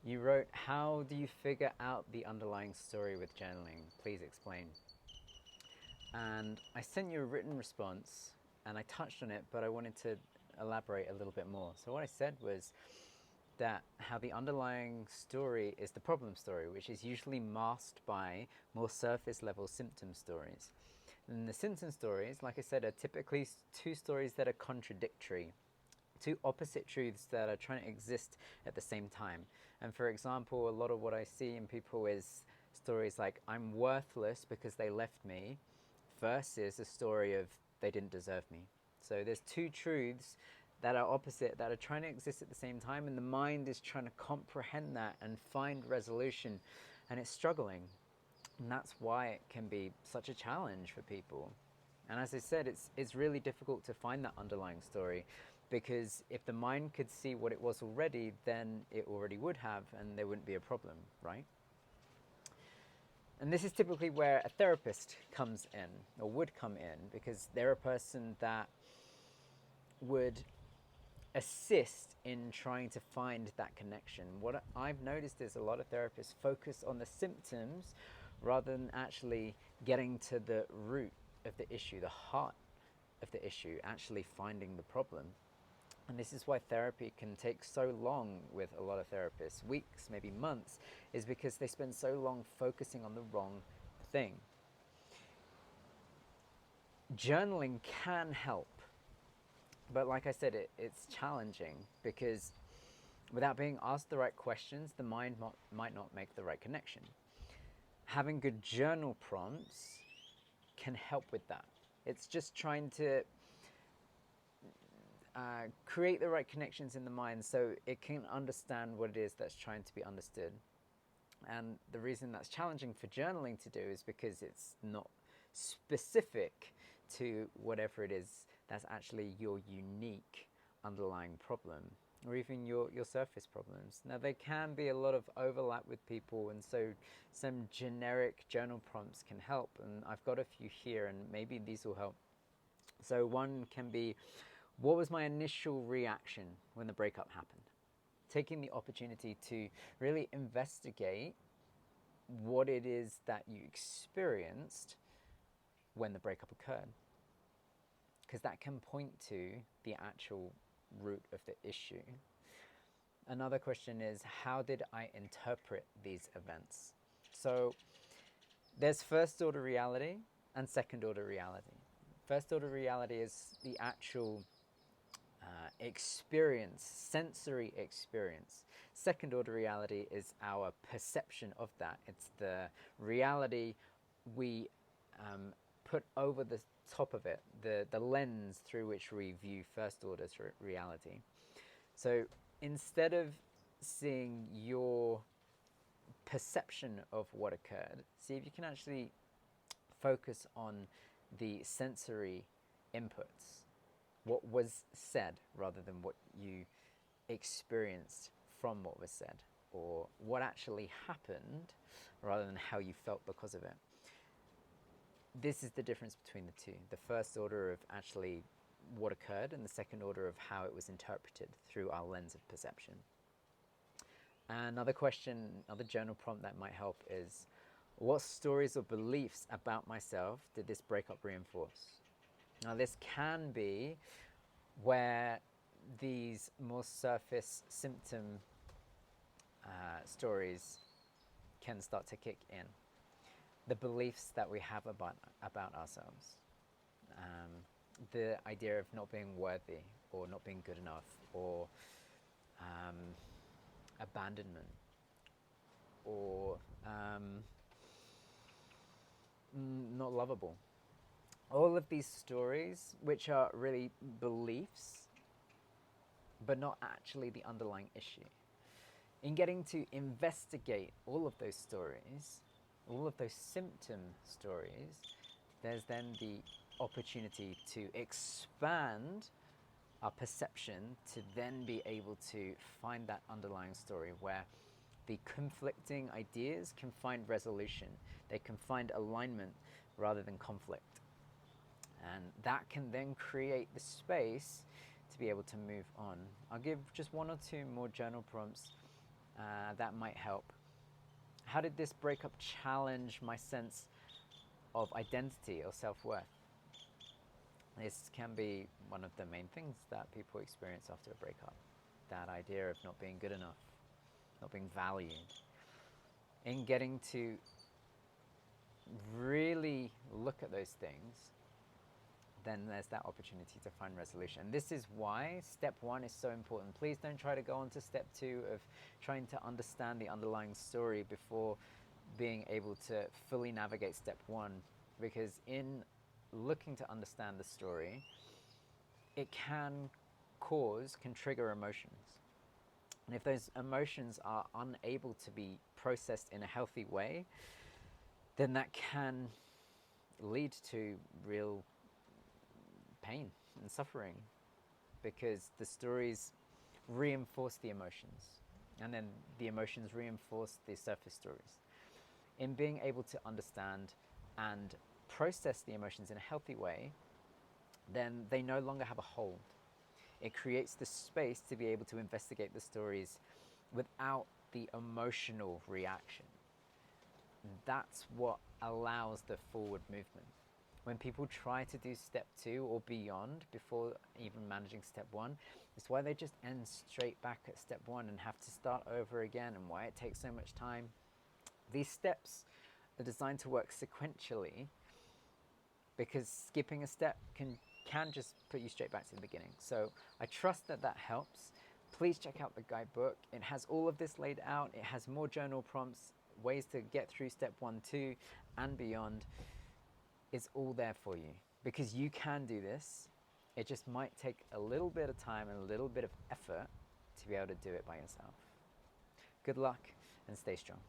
You wrote, how do you figure out the underlying story with journaling? Please explain. And I sent you a written response and I touched on it, but I wanted to elaborate a little bit more. So what I said was that how the underlying story is the problem story, which is usually masked by more surface level symptom stories. And the symptom stories, like I said, are typically two stories that are contradictory, two opposite truths that are trying to exist at the same time. And for example, a lot of what I see in people is stories like, I'm worthless because they left me, versus a story of they didn't deserve me. So there's two truths that are opposite, that are trying to exist at the same time, and the mind is trying to comprehend that and find resolution, and it's struggling. And that's why it can be such a challenge for people. And as I said, it's really difficult to find that underlying story, because if the mind could see what it was already, then it already would have, and there wouldn't be a problem, right? And this is typically where a therapist comes in, or would come in, because they're a person that would assist in trying to find that connection. What I've noticed is a lot of therapists focus on the symptoms rather than actually getting to the root of the issue, the heart of the issue, actually finding the problem. And this is why therapy can take so long with a lot of therapists, weeks, maybe months, is because they spend so long focusing on the wrong thing. Journaling can help, but like I said, it's challenging, because without being asked the right questions, the mind might not make the right connection. Having good journal prompts can help with that. It's just trying to create the right connections in the mind so it can understand what it is that's trying to be understood. And the reason that's challenging for journaling to do is because it's not specific to whatever it is that's actually your unique underlying problem, or even your surface problems. Now, there can be a lot of overlap with people, and so some generic journal prompts can help, and I've got a few here, and maybe these will help. So one can be, what was my initial reaction when the breakup happened? Taking the opportunity to really investigate what it is that you experienced when the breakup occurred, because that can point to the actual root of the issue. Another question is, how did I interpret these events? So there's first order reality and second order reality. First order reality is the actual experience, sensory experience. Second order reality is our perception of that. It's the reality we put over the top of it, the lens through which we view first order reality. So instead of seeing your perception of what occurred, see if you can actually focus on the sensory inputs, what was said, rather than what you experienced from what was said, or what actually happened rather than how you felt because of it. This is the difference between the two. The first order of actually what occurred, and the second order of how it was interpreted through our lens of perception. Another question, another journal prompt that might help is, what stories or beliefs about myself did this breakup reinforce? Now, this can be where these more surface symptom stories can start to kick in. The beliefs that we have about ourselves. The idea of not being worthy, or not being good enough, or abandonment, or not lovable. All of these stories, which are really beliefs, but not actually the underlying issue. In getting to investigate all of those stories, all of those symptom stories, there's then the opportunity to expand our perception to then be able to find that underlying story where the conflicting ideas can find resolution. They can find alignment rather than conflict. And that can then create the space to be able to move on. I'll give just one or two more journal prompts that might help. How did this breakup challenge my sense of identity or self-worth? This can be one of the main things that people experience after a breakup. That idea of not being good enough, not being valued. In getting to really look at those things, then there's that opportunity to find resolution. And this is why step 1 is so important. Please don't try to go on to step 2 of trying to understand the underlying story before being able to fully navigate step 1, because in looking to understand the story, it can trigger emotions. And if those emotions are unable to be processed in a healthy way, then that can lead to real pain and suffering, because the stories reinforce the emotions, and then the emotions reinforce the surface stories. In being able to understand and process the emotions in a healthy way, then they no longer have a hold. It creates the space to be able to investigate the stories without the emotional reaction. That's what allows the forward movement. When people try to do step 2 or beyond before even managing step 1, it's why they just end straight back at step 1 and have to start over again, and why it takes so much time. These steps are designed to work sequentially, because skipping a step can just put you straight back to the beginning. So I trust that helps. Please check out the guidebook. It has all of this laid out. It has more journal prompts, ways to get through step 1, 2, and beyond. It's all there for you, because you can do this. It just might take a little bit of time and a little bit of effort to be able to do it by yourself. Good luck and stay strong.